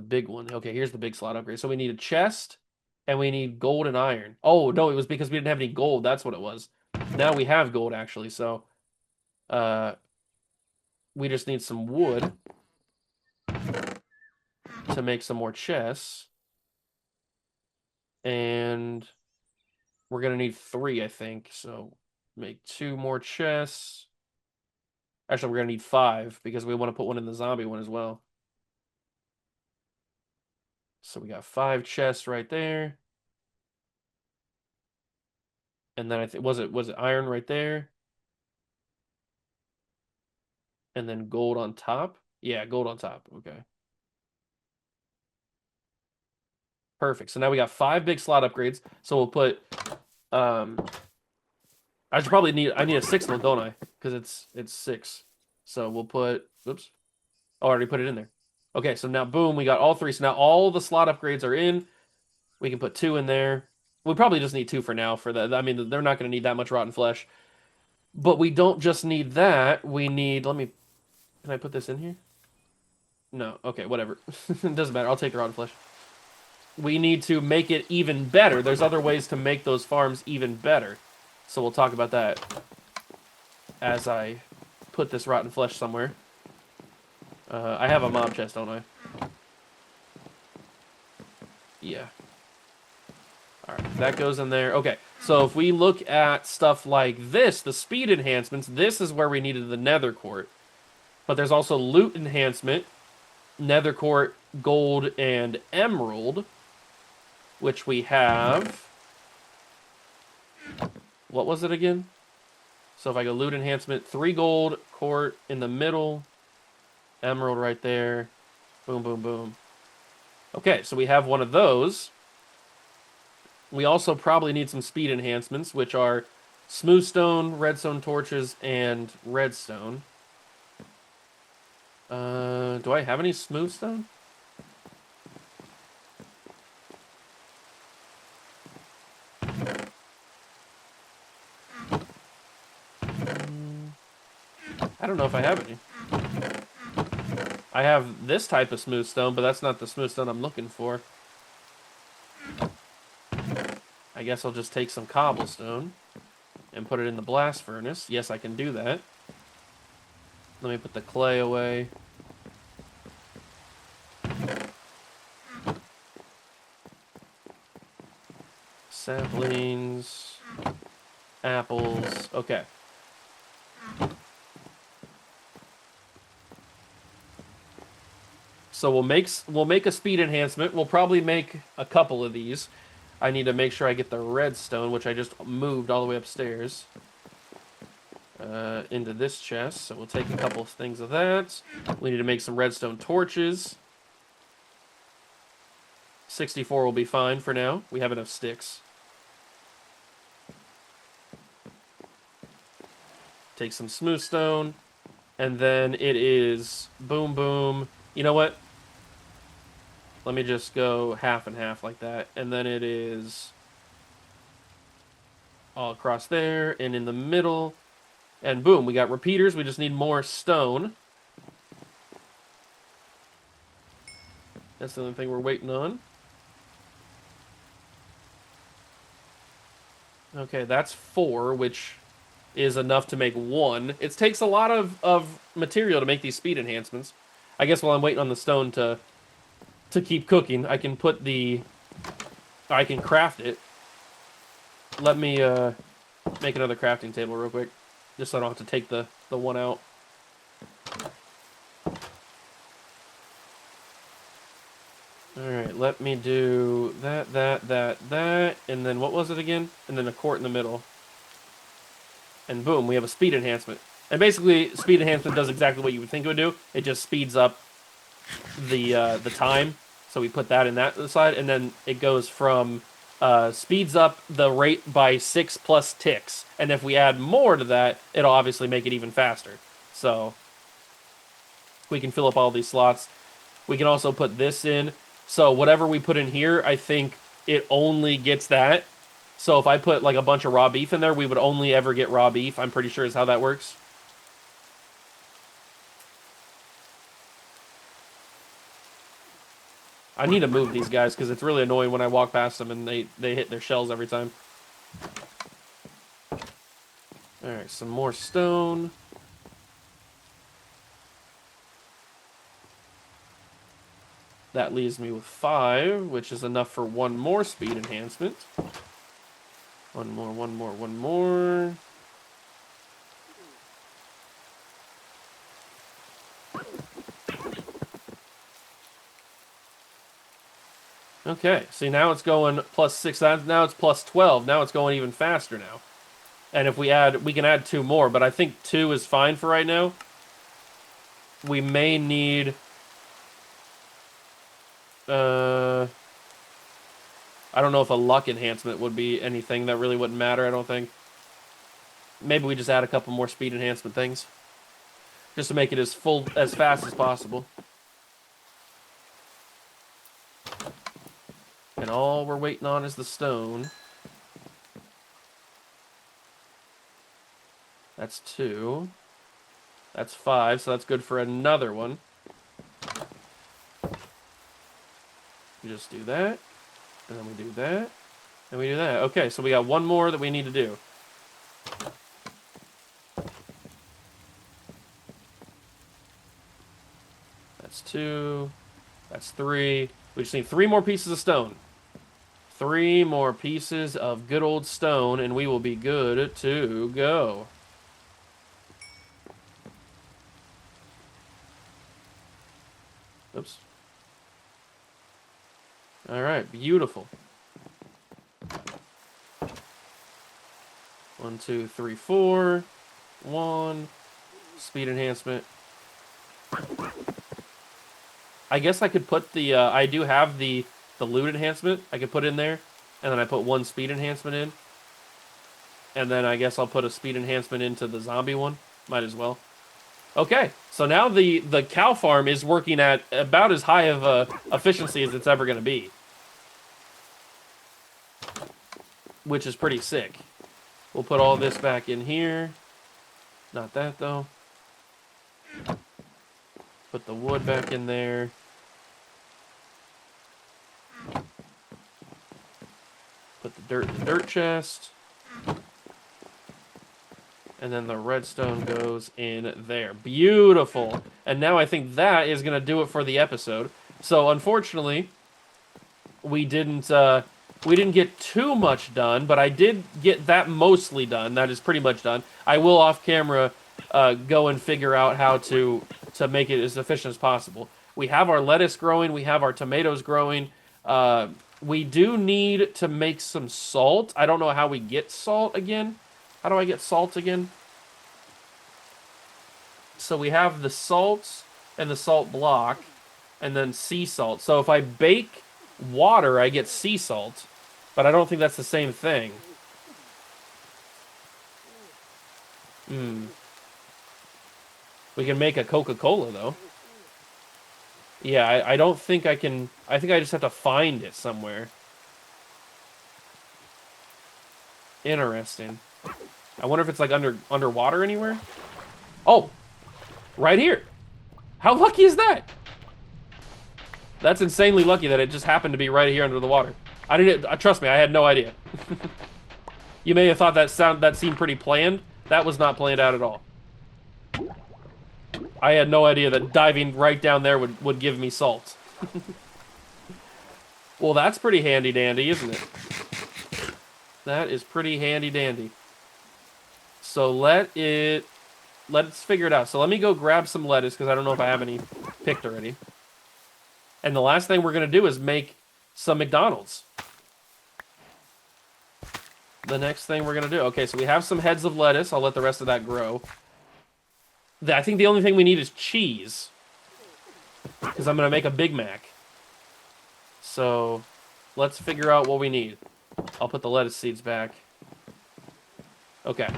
big one. Okay, here's the big slot upgrade. So we need a chest and we need gold and iron. Oh, no, it was because we didn't have any gold. That's what it was. Now we have gold actually. So uh we just need some wood to make some more chests. And we're gonna need 3, I think. So make 2 more chests. Actually, we're gonna need 5 because we want to put one in the zombie one as well. So we got 5 chests right there. And then I think was it iron right there? And then gold on top? Yeah, gold on top. Okay. Perfect. So now we got 5 big slot upgrades. So we'll put um I need a 6th one, don't I? Because it's 6. So we'll put oops. Oh, I already put it in there. Okay, so now boom, we got all 3. So now all the slot upgrades are in. We can put 2 in there. We probably just need 2 for now for that. I mean, they're not going to need that much rotten flesh. But we don't just need that. We need can I put this in here? No. Okay, whatever. It doesn't matter. I'll take the rotten flesh. We need to make it even better. There's other ways to make those farms even better. So we'll talk about that as I put this rotten flesh somewhere. I have a mob chest, don't I? Yeah. Alright, that goes in there. Okay, so if we look at stuff like this, the speed enhancements, this is where we needed the nether quart. But there's also loot enhancement, nether quart, gold, and emerald, which we have. What was it again? So if I go loot enhancement, 3 gold, quart in the middle, emerald right there. Boom, boom, boom. Okay, so we have one of those. We also probably need some speed enhancements, which are smooth stone, redstone torches, and redstone. Do I have any smooth stone? I don't know if I have any. I have this type of smooth stone, but that's not the smooth stone I'm looking for. I guess I'll just take some cobblestone and put it in the blast furnace. Yes, I can do that. Let me put the clay away. Saplings. Apples. Okay. So we'll make a speed enhancement. We'll probably make a couple of these. I need to make sure I get the redstone, which I just moved all the way upstairs, into this chest. So we'll take a couple of things of that. We need to make some redstone torches. 64 will be fine for now. We have enough sticks. Take some smooth stone. And then it is boom, boom. You know what? Let me just go half and half like that. And then it is all across there and in the middle. And boom, we got repeaters. We just need more stone. That's the only thing we're waiting on. Okay, that's 4, which is enough to make 1. It takes a lot of material to make these speed enhancements. I guess while I'm waiting on the stone to keep cooking, I can craft it. Let me make another crafting table real quick, just so I don't have to take the one out. Alright, let me do that, and then what was it again? And then a quart in the middle. And boom, we have a speed enhancement. And basically, speed enhancement does exactly what you would think it would do. It just speeds up the time. So we put that in that side, and then it goes from speeds up the rate by 6 plus ticks. And if we add more to that, it'll obviously make it even faster. So we can fill up all these slots. We can also put this in. So whatever we put in here, I think it only gets that. So if I put like a bunch of raw beef in there, we would only ever get raw beef. I'm pretty sure is how that works. I need to move these guys because it's really annoying when I walk past them and they hit their shells every time. Alright, some more stone. That leaves me with 5, which is enough for one more speed enhancement. One more. Okay, see now it's going plus 6, now it's plus 12, now it's going even faster now. And if we can add 2 more, but I think 2 is fine for right now. We may need... I don't know if a luck enhancement would be anything that really wouldn't matter, I don't think. Maybe we just add a couple more speed enhancement things. Just to make it as fast as possible. And all we're waiting on is the stone. That's 2. That's 5, so that's good for another one. We just do that. And then we do that. And we do that. Okay, so we got one more that we need to do. That's 2. That's 3. We just need 3 more pieces of stone. 3 more pieces of good old stone, and we will be good to go. Oops. Alright, beautiful. 1, 2, 3, 4. 1. Speed enhancement. I guess I could put the, I do have the loot enhancement. I could put in there. And then I put 1 speed enhancement in. And then I guess I'll put a speed enhancement into the zombie one. Might as well. Okay, so now the cow farm is working at about as high of a efficiency as it's ever going to be. Which is pretty sick. We'll put all this back in here. Not that, though. Put the wood back in there. Put the dirt in the dirt chest. And then the redstone goes in there. Beautiful. And now I think that is going to do it for the episode. So, unfortunately, we didn't get too much done, but I did get that mostly done. That is pretty much done. I will, off camera, go and figure out how to make it as efficient as possible. We have our lettuce growing. We have our tomatoes growing. We do need to make some salt. I don't know how we get salt again. How do I get salt again? So we have the salt and the salt block, and then sea salt. So if I bake water, I get sea salt, but I don't think that's the same thing. We can make a Coca-Cola, though. Yeah, I don't think I can... I think I just have to find it somewhere. Interesting. I wonder if it's like underwater anywhere. Oh, right here. How lucky is that? That's insanely lucky that it just happened to be right here under the water. I didn't. Trust me, I had no idea. You may have thought that seemed pretty planned. That was not planned out at all. I had no idea that diving right down there would give me salt. Well, that's pretty handy dandy, isn't it? That is pretty handy dandy. So let's figure it out. So let me go grab some lettuce, because I don't know if I have any picked already. And the last thing we're going to do is make some McDonald's. the next thing we're gonna do. Okay, so we have some heads of lettuce. I'll let the rest of that grow. I think the only thing we need is cheese. Because I'm gonna make a Big Mac. So let's figure out what we need. I'll put the lettuce seeds back. Okay.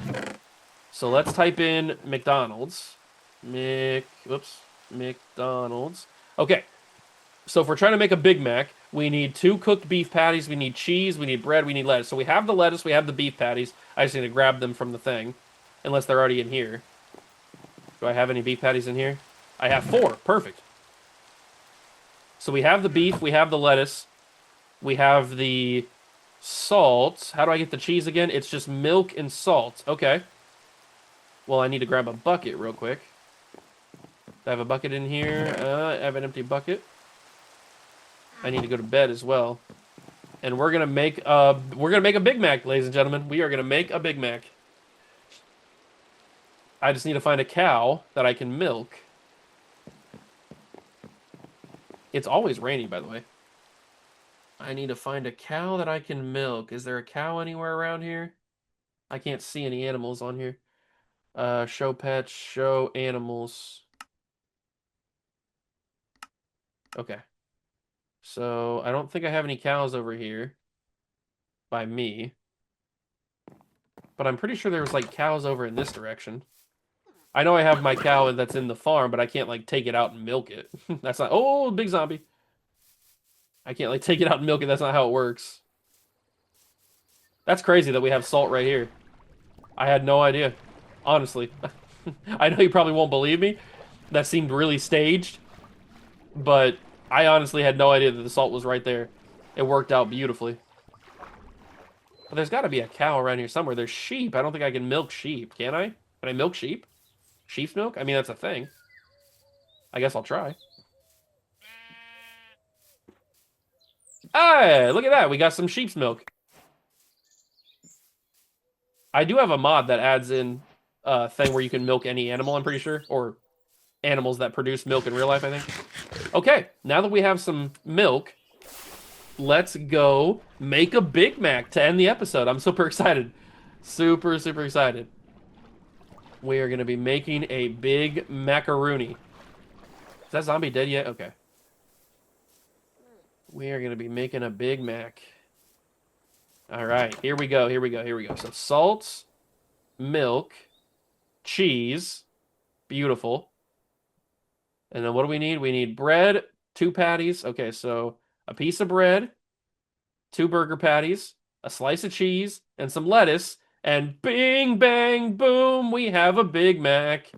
So let's type in McDonald's. McDonald's. Okay. So if we're trying to make a Big Mac, we need 2 cooked beef patties, we need cheese, we need bread, we need lettuce. So we have the lettuce, we have the beef patties. I just need to grab them from the thing. Unless they're already in here. Do I have any beef patties in here? I have 4. Perfect. So we have the beef, we have the lettuce, we have the salt. How do I get the cheese again? It's just milk and salt. Okay. Well, I need to grab a bucket real quick. Do I have a bucket in here? I have an empty bucket. I need to go to bed as well. And we're gonna make a Big Mac, ladies and gentlemen. We are gonna make a Big Mac. I just need to find a cow that I can milk. It's always raining, by the way. I need to find a cow that I can milk. Is there a cow anywhere around here? I can't see any animals on here. Show pets, show animals. Okay. So, I don't think I have any cows over here. By me. But I'm pretty sure there was, like, cows over in this direction. I know I have my cow that's in the farm, but I can't, like, take it out and milk it. That's not... Oh, big zombie. I can't, like, take it out and milk it. That's not how it works. That's crazy that we have salt right here. I had no idea. Honestly. I know you probably won't believe me. That seemed really staged. But I honestly had no idea that the salt was right there. It worked out beautifully. But there's got to be a cow around here somewhere. There's sheep. I don't think I can milk sheep. Can I? Can I milk sheep? Sheep's milk? I mean, that's a thing. I guess I'll try. Hey, look at that. We got some sheep's milk. I do have a mod that adds in a thing where you can milk any animal, I'm pretty sure. Or animals that produce milk in real life, I think. Okay, now that we have some milk, let's go make a Big Mac to end the episode. I'm super excited. Super, super excited. We are going to be making a big macaroni. Is that zombie dead yet? Okay. We are going to be making a Big Mac. All right, here we go, here we go, here we go. So salt, milk, cheese. Beautiful. And then what do we need? We need bread, 2 patties. Okay, so a piece of bread, 2 burger patties, a slice of cheese, and some lettuce. And bing, bang, boom, we have a Big Mac.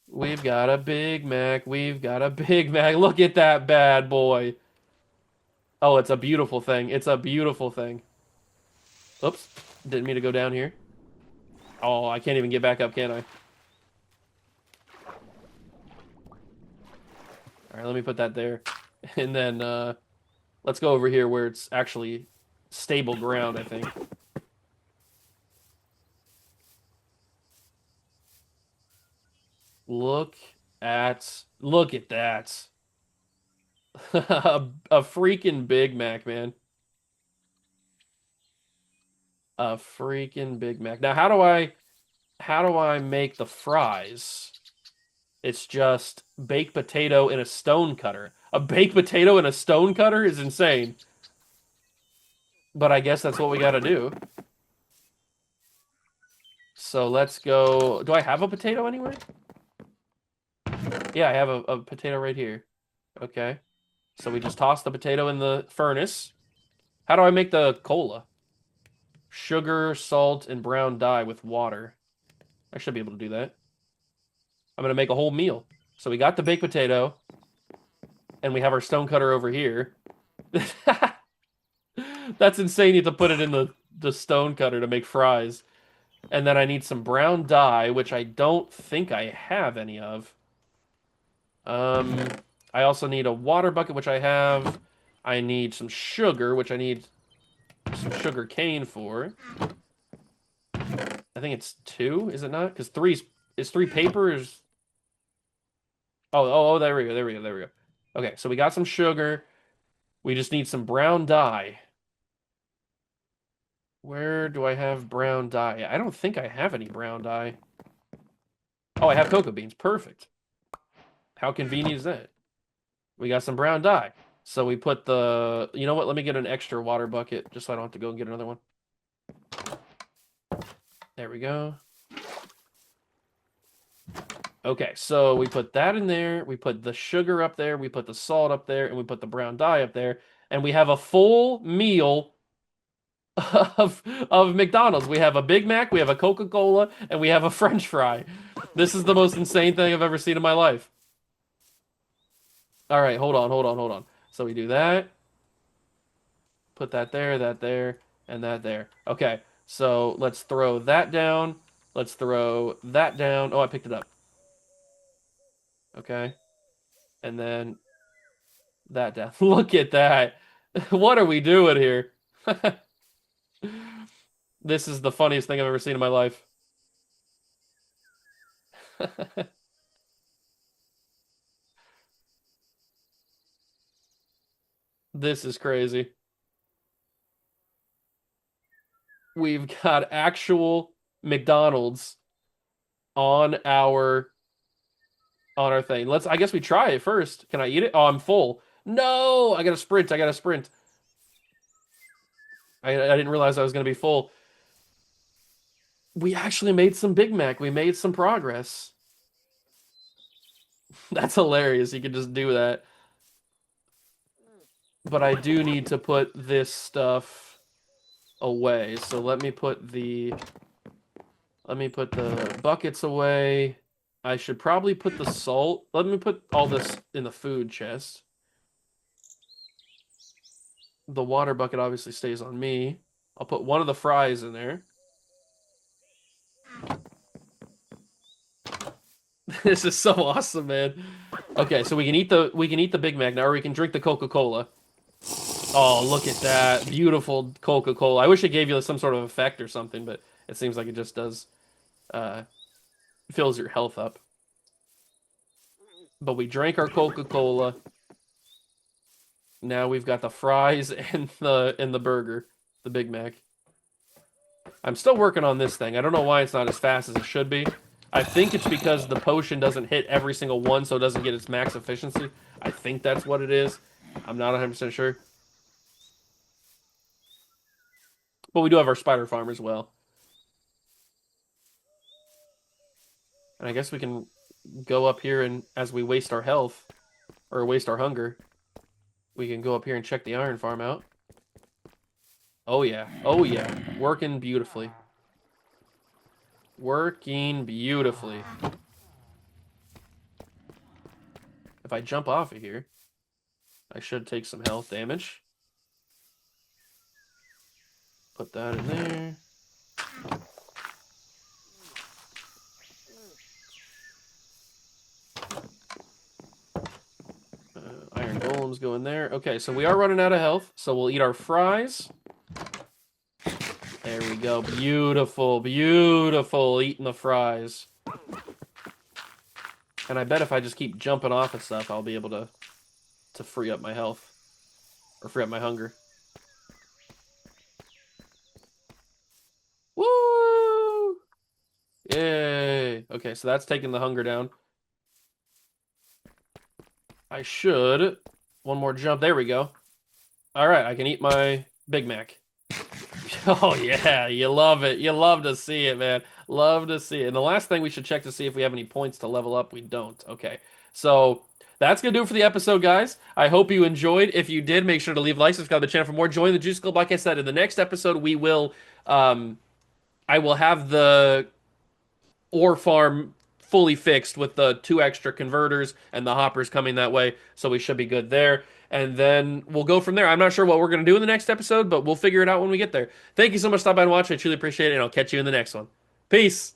We've got a Big Mac. We've got a Big Mac. Look at that bad boy. Oh, it's a beautiful thing. It's a beautiful thing. Oops. Didn't mean to go down here. Oh, I can't even get back up, can I? All right, let me put that there. And then let's go over here where it's actually stable ground, I think. Look at that. A freaking Big Mac, man. A freaking Big Mac. Now, how do I make the fries? It's just baked potato in a stone cutter. A baked potato in a stone cutter is insane. But I guess that's what we got to do. So let's go. Do I have a potato anywhere? Yeah, I have a potato right here. Okay. So we just toss the potato in the furnace. How do I make the cola? Sugar, salt, and brown dye with water. I should be able to do that. I'm going to make a whole meal. So we got the baked potato. And we have our stone cutter over here. That's insane. You have to put it in the stone cutter to make fries. And then I need some brown dye, which I don't think I have any of. I also need a water bucket, which I have. I need some sugar, which I need some sugar cane for. I think it's 2, is it not? Because 3 paper is... Oh, there we go, there we go, there we go. Okay, so we got some sugar. We just need some brown dye. Where do I have brown dye? I don't think I have any brown dye. Oh, I have cocoa beans. Perfect. How convenient is that? We got some brown dye. So we put the, you know what? Let me get an extra water bucket just so I don't have to go and get another one. There we go. Okay, so we put that in there. We put the sugar up there. We put the salt up there, and we put the brown dye up there. And we have a full meal of McDonald's. We have a Big Mac, we have a Coca-Cola, and we have a French fry. This is the most insane thing I've ever seen in my life. All right, hold on, hold on, hold on. So we do that, put that there, and that there. Okay, so let's throw that down. Let's throw that down. Oh, I picked it up. Okay, and then that down. Look at that. What are we doing here? This is the funniest thing I've ever seen in my life. This is crazy. We've got actual McDonald's on our thing. I guess we try it first. Can I eat it? Oh, I'm full. No, I gotta sprint. I gotta sprint. I didn't realize I was gonna be full. We actually made some Big Mac. We made some progress. That's hilarious. You could just do that. But I do need to put this stuff away. So let me put the buckets away. I should probably put the salt. Let me put all this in the food chest. The water bucket obviously stays on me. I'll put one of the fries in there. This is so awesome, man. Okay, so we can eat the Big Mac now, or we can drink the Coca-Cola. Oh, look at that. Beautiful Coca-Cola. I wish it gave you some sort of effect or something, but it seems like it just does uh fills your health up. But we drank our Coca-Cola. Now we've got the fries and the burger, the Big Mac. I'm still working on this thing. I don't know why it's not as fast as it should be. I think it's because the potion doesn't hit every single one, so it doesn't get its max efficiency. I think that's what it is. I'm not 100% sure. But we do have our spider farm as well. And I guess we can go up here and as we waste our health, or waste our hunger, we can go up here and check the iron farm out. Oh yeah. Oh yeah. Working beautifully. Working beautifully. If I jump off of here, I should take some health damage. Put that in there. Iron golems go in there. Okay, so we are running out of health, so we'll eat our fries. There we go. Beautiful, beautiful. Eating the fries. And I bet if I just keep jumping off of stuff, I'll be able to free up my health. Or free up my hunger. Woo! Yay! Okay, so that's taking the hunger down. I should. One more jump. There we go. All right, I can eat my Big Mac. Oh, yeah, you love it. You love to see it, man. Love to see it. And the last thing we should check to see if we have any points to level up. We don't. Okay, so that's going to do it for the episode, guys. I hope you enjoyed. If you did, make sure to leave a like, subscribe to the channel for more. Join the Juice Club. Like I said, in the next episode, I will have the ore farm fully fixed with the 2 extra converters and the hoppers coming that way, so we should be good there. And then we'll go from there. I'm not sure what we're going to do in the next episode, but we'll figure it out when we get there. Thank you so much for stopping by and watching. I truly appreciate it, and I'll catch you in the next one. Peace.